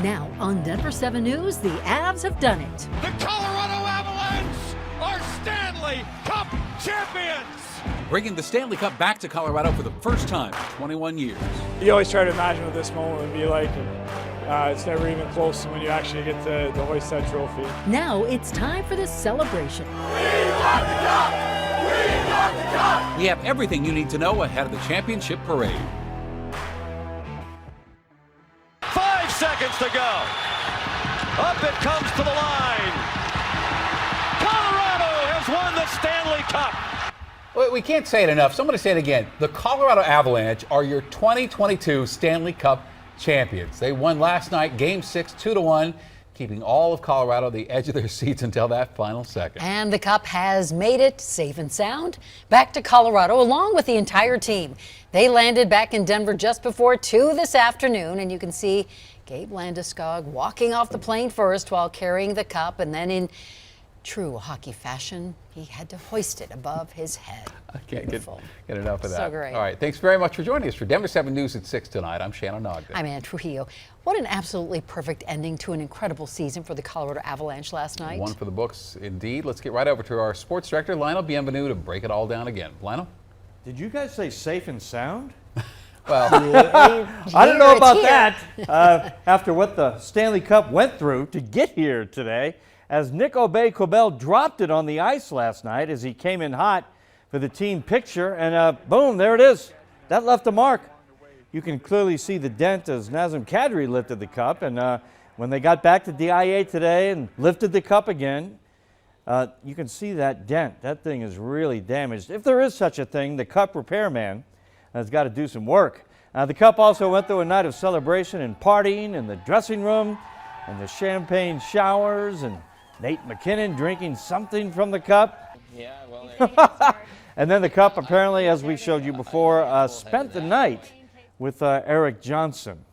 Now on Denver 7 News, the Avs have done it. The Colorado Avalanche are Stanley Cup Champions! Bringing the Stanley Cup back to Colorado for the first time in 21 years. You always try to imagine what this moment would be like. It's never even close when you actually get to hoist that trophy. Now it's time for the celebration. We got the cup! We got the cup! We have everything you need to know ahead of the championship parade. 5 seconds to go. Up it comes to the line. Colorado has won the Stanley Cup. We can't say it enough, so I'm going to say it again. The Colorado Avalanche are your 2022 Stanley Cup champions. They won last night, Game 6, 2-1, keeping all of Colorado the edge of their seats until that final second. And the Cup has made it safe and sound back to Colorado, along with the entire team. They landed back in Denver just before 2 this afternoon, and you can see Gabe Landeskog walking off the plane first while carrying the Cup, and then in true hockey fashion, he had to hoist it above his head. I can't get enough of that. So great. All right, thanks very much for joining us for Denver 7 News at 6 tonight. I'm Shannon Ogden. I'm Ann Trujillo. What an absolutely perfect ending to an incredible season for the Colorado Avalanche last night. One for the books, indeed. Let's get right over to our sports director, Lionel Bienvenu, to break it all down again. Lionel? Did you guys say safe and sound? Well, I don't know about that. After what the Stanley Cup went through to get here today, as Nick Aubé-Kubel dropped it on the ice last night as he came in hot for the team picture, and boom, there it is. That left a mark. You can clearly see the dent as Nazem Kadri lifted the cup, and when they got back to DIA today and lifted the cup again, you can see that dent. That thing is really damaged. If there is such a thing, the cup repairman has got to do some work. The cup also went through a night of celebration and partying in the dressing room and the champagne showers, and Nate McKinnon drinking something from the cup. Yeah, well, and then the cup, apparently, as we showed you before, spent the night with Eric Johnson.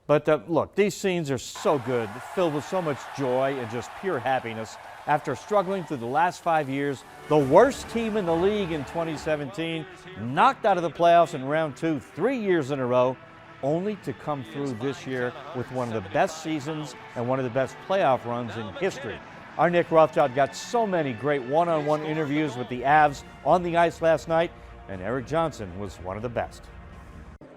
But look, these scenes are so good, filled with so much joy and just pure happiness. After struggling through the last 5 years, the worst team in the league in 2017, knocked out of the playoffs in round 2 3 years in a row, only to come through this year with one of the best seasons and one of the best playoff runs in history. Our Nick Rothschild got so many great one-on-one interviews with the Avs on the ice last night, and Eric Johnson was one of the best.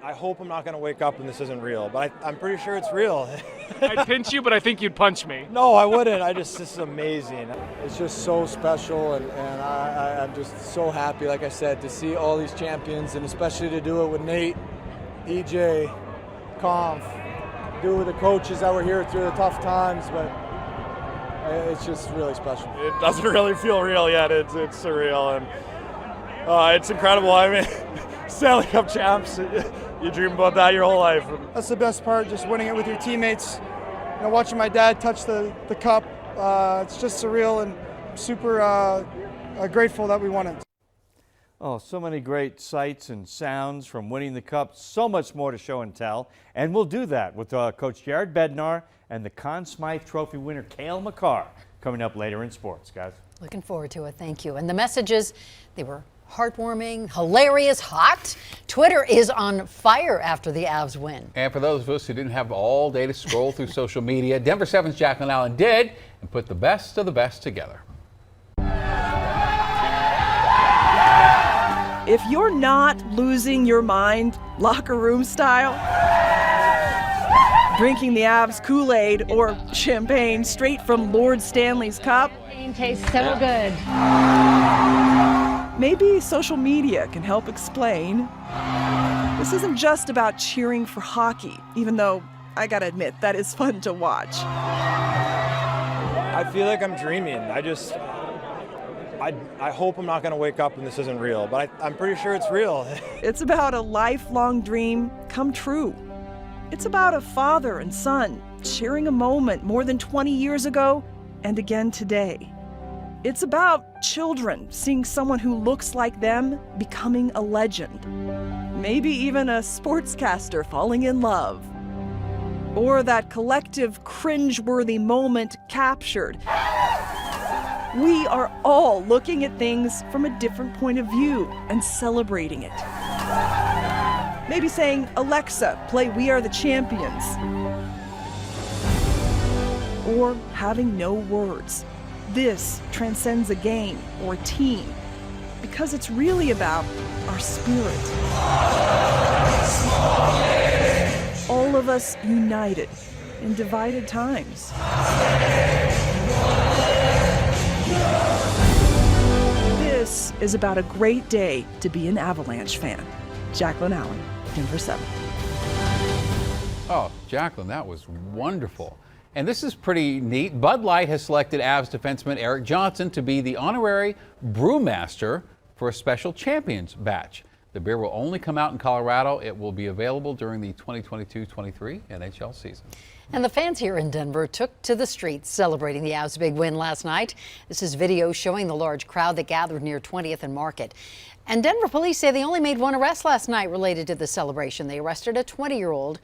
I hope I'm not going to wake up and this isn't real, but I'm pretty sure it's real. I'd pinch you, but I think you'd punch me. No, I wouldn't. This is amazing. It's just so special, and I'm just so happy, like I said, to see all these champions, and especially to do it with Nate, EJ, Conf, do it with the coaches that were here through the tough times, but it's just really special. It doesn't really feel real yet. It's surreal, and it's incredible. I mean, Stanley Cup champs, you dream about that your whole life. That's the best part, just winning it with your teammates. You know, watching my dad touch the cup, it's just surreal, and super grateful that we won it. Oh, so many great sights and sounds from winning the cup. So much more to show and tell. And we'll do that with Coach Jared Bednar and the Conn Smythe Trophy winner, Cale Makar, coming up later in sports, guys. Looking forward to it. Thank you. And the messages, they were heartwarming, hilarious, hot. Twitter is on fire after the Avs win. and for those of us who didn't have all day to scroll through social media, Denver 7's Jacqueline Allen did and put the best of the best together. If you're not losing your mind locker room style, drinking the Avs Kool-Aid or champagne straight from Lord Stanley's cup, It tastes so good. maybe social media can help explain. This isn't just about cheering for hockey, even though I gotta admit, that is fun to watch. I feel like I'm dreaming. I hope I'm not going to wake up and this isn't real, but I'm pretty sure it's real. It's about a lifelong dream come true. It's about a father and son sharing a moment more than 20 years ago and again today. It's about children seeing someone who looks like them becoming a legend. Maybe even a sportscaster falling in love. Or that collective cringe-worthy moment captured. We are all looking at things from a different point of view and celebrating it. Maybe saying, Alexa, play We Are the Champions. or having no words. This transcends a game or a team because it's really about our spirit. All of us united in divided times. This is about a great day to be an Avalanche fan. Jacqueline Allen, Denver 7. Oh, Jacqueline, that was wonderful. And this is pretty neat. Bud Light has selected Avs defenseman Eric Johnson to be the honorary brewmaster for a special champions batch. The beer will only come out in Colorado. It will be available during the 2022-23 NHL season. And the fans here in Denver took to the streets celebrating the Avs' big win last night. This is video showing the large crowd that gathered near 20th and Market. And Denver police say they only made one arrest last night related to the celebration. They arrested a 20-year-old,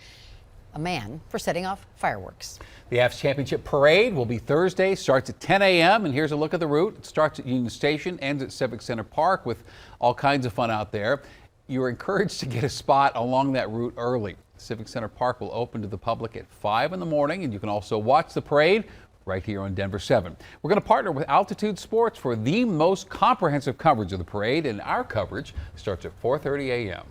a man, for setting off fireworks. The Avs Championship Parade will be Thursday, starts at 10 a.m. And here's a look at the route. It starts at Union Station, ends at Civic Center Park with all kinds of fun out there. You're encouraged to get a spot along that route early. Civic Center Park will open to the public at 5 in the morning, and you can also watch the parade right here on Denver 7. We're going to partner with Altitude Sports for the most comprehensive coverage of the parade, and our coverage starts at 4:30 a.m.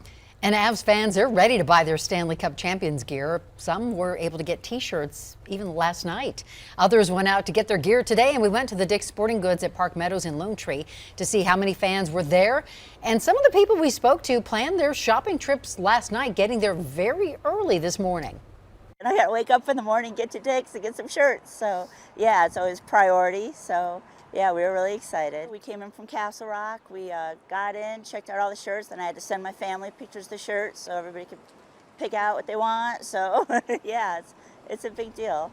And Avs fans, they're ready to buy their Stanley Cup Champions gear. Some were able to get T-shirts even last night. Others went out to get their gear today, and we went to the Dick's Sporting Goods at Park Meadows in Lone Tree to see how many fans were there. And some of the people we spoke to planned their shopping trips last night, getting there very early this morning. And I got to wake up in the morning, get to Dick's, and get some shirts. So, yeah, it's always priority. So, yeah, we were really excited. We came in from Castle Rock. We got in, checked out all the shirts, and I had to send my family pictures of the shirts so everybody could pick out what they want. So, yeah, it's a big deal.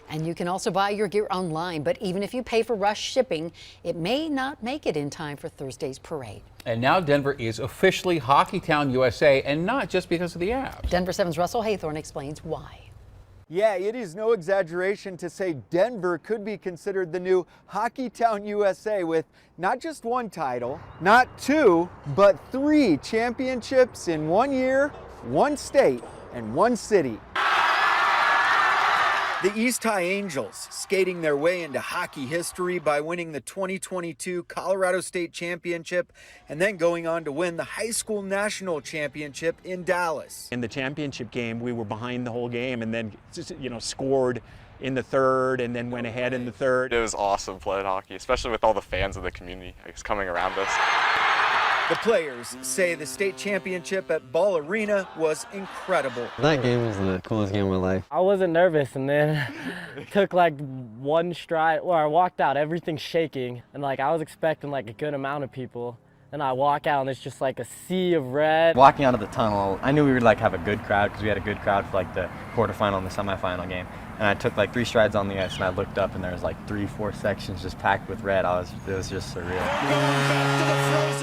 And you can also buy your gear online, but even if you pay for rush shipping, it may not make it in time for Thursday's parade. And now Denver is officially Hockeytown, USA, and not just because of the Avs. Denver 7's Russell Haythorne explains why. Yeah, it is no exaggeration to say Denver could be considered the new Hockeytown, USA, with not just one title, not two, but 3 championships in 1 year, 1 state, and 1 city. The East High Angels skating their way into hockey history by winning the 2022 Colorado State Championship and then going on to win the high school national championship in Dallas. In the championship game, we were behind the whole game and then, scored in the third and then went ahead in the third. It was awesome playing hockey, especially with all the fans of the community coming around us. The players say the state championship at Ball Arena was incredible. That game was the coolest game of my life. I wasn't nervous, and then took like one stride, I walked out, everything's shaking, and I was expecting a good amount of people. And I walk out and it's just like a sea of red. Walking out of the tunnel, I knew we would have a good crowd because we had a good crowd for the quarterfinal and the semifinal game. And I took 3 strides on the ice and I looked up and there was 3-4 sections just packed with red. It was just surreal.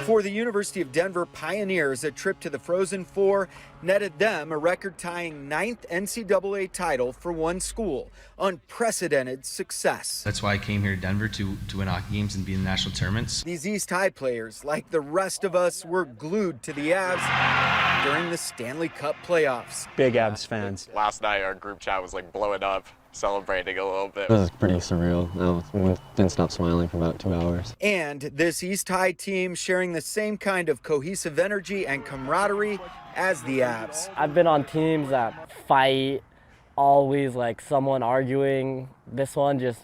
For the University of Denver Pioneers, a trip to the Frozen Four netted them a record-tying 9th NCAA title for one school. Unprecedented success. That's why I came here to Denver to win hockey games and be in the national tournaments. These East High players, like the rest of us, were glued to the Avs during the Stanley Cup playoffs. Big Avs fans. Last night our group chat was blowing up, celebrating a little bit. It was pretty surreal. I didn't stop smiling for about 2 hours. And this East High team sharing the same kind of cohesive energy and camaraderie as the Avs. I've been on teams that fight, always someone arguing. This one just,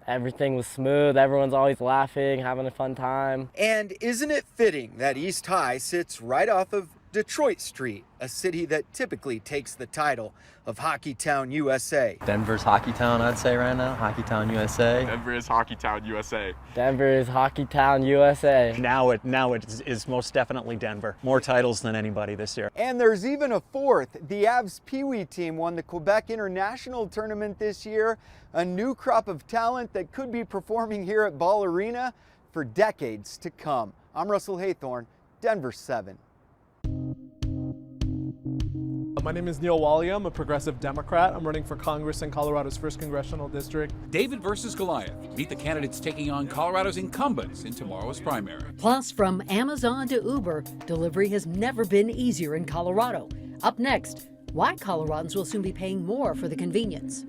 everything was smooth. Everyone's always laughing, having a fun time. And isn't it fitting that East High sits right off of Detroit Street, a city that typically takes the title of Hockeytown, USA. Denver's Hockeytown, I'd say right now. Hockeytown, USA. Denver is Hockeytown, USA. Denver is Hockeytown, USA. Now it is most definitely Denver. More titles than anybody this year. And there's even a fourth. The Avs Pee Wee team won the Quebec International Tournament this year. A new crop of talent that could be performing here at Ball Arena for decades to come. I'm Russell Haythorne, Denver 7. My name is Neil Wallia. I'm a progressive Democrat. I'm running for Congress in Colorado's 1st Congressional District. David versus Goliath. Meet the candidates taking on Colorado's incumbents in tomorrow's primary. Plus, from Amazon to Uber, delivery has never been easier in Colorado. Up next, why Coloradans will soon be paying more for the convenience.